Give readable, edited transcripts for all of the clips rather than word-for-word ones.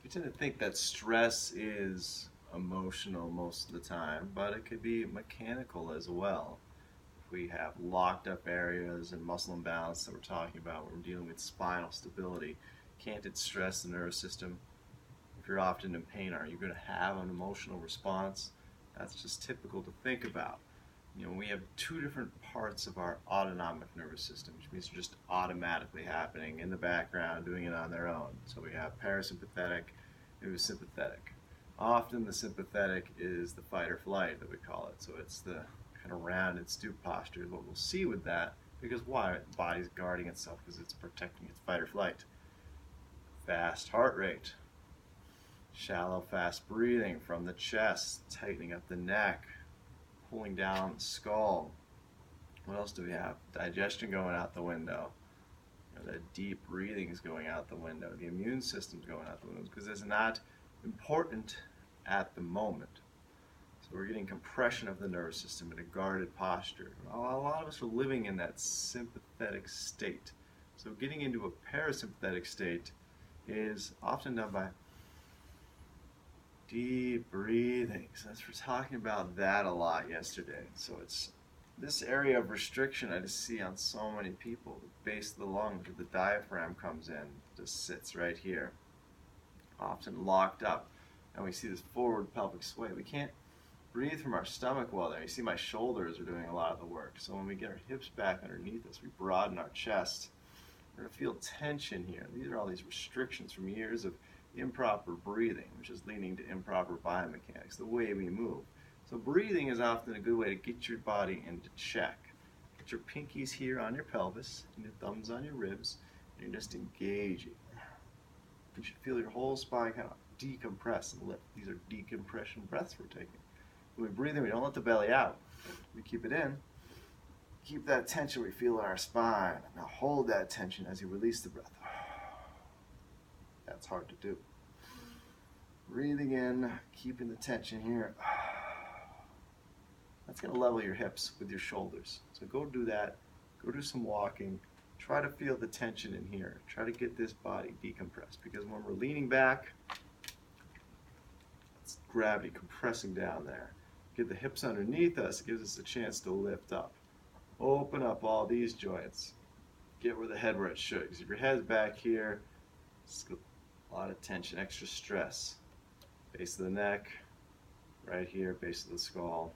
We tend to think that stress is emotional most of the time, but it could be mechanical as well. If we have locked up areas and muscle imbalance that we're talking about, when we're dealing with spinal stability, can't it stress the nervous system? If you're often in pain, are you going to have an emotional response? That's just typical to think about. We have two different parts of our autonomic nervous system, which means they're just automatically happening in the background, doing it on their own. So we have parasympathetic and sympathetic. Often the sympathetic is the fight or flight that we call it. So it's the kind of round and stoop posture. What we'll see with that, because why? The body's guarding itself because it's protecting its fight or flight. Fast heart rate, shallow, fast breathing from the chest, tightening up the neck, pulling down the skull. What else do we have? Digestion going out the window. The deep breathing is going out the window. The immune system's going out the window because it's not important at the moment. So we're getting compression of the nervous system in a guarded posture. A lot of us are living in that sympathetic state. So getting into a parasympathetic state is often done by deep breathing. So we're talking about that a lot yesterday. So it's this area of restriction I just see on so many people. The base of the lungs, where the diaphragm comes in, just sits right here, often locked up. And we see this forward pelvic sway. We can't breathe from our stomach well there. You see my shoulders are doing a lot of the work. So when we get our hips back underneath us, we broaden our chest. We're going to feel tension here. These are all these restrictions from years of improper breathing, which is leading to improper biomechanics, the way we move. So breathing is often a good way to get your body into check. Get your pinkies here on your pelvis and your thumbs on your ribs, and you're just engaging. You should feel your whole spine kind of decompress and lift. These are decompression breaths we're taking. When we breathe in, we don't let the belly out. We keep it in. Keep that tension we feel in our spine. Now hold that tension as you release the breath. That's hard to do. Breathing in, keeping the tension here. That's going to level your hips with your shoulders. So go do that. Go do some walking. Try to feel the tension in here. Try to get this body decompressed, because when we're leaning back, it's gravity compressing down there. Get the hips underneath us. It gives us a chance to lift up. Open up all these joints. Get where the head where it should. Because if your head's back here, it's a lot of tension, extra stress. Base of the neck, right here, base of the skull.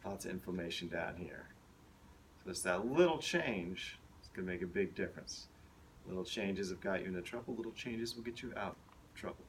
Lots of inflammation down here. So it's that little change that's going to make a big difference. Little changes have got you into trouble. Little changes will get you out of trouble.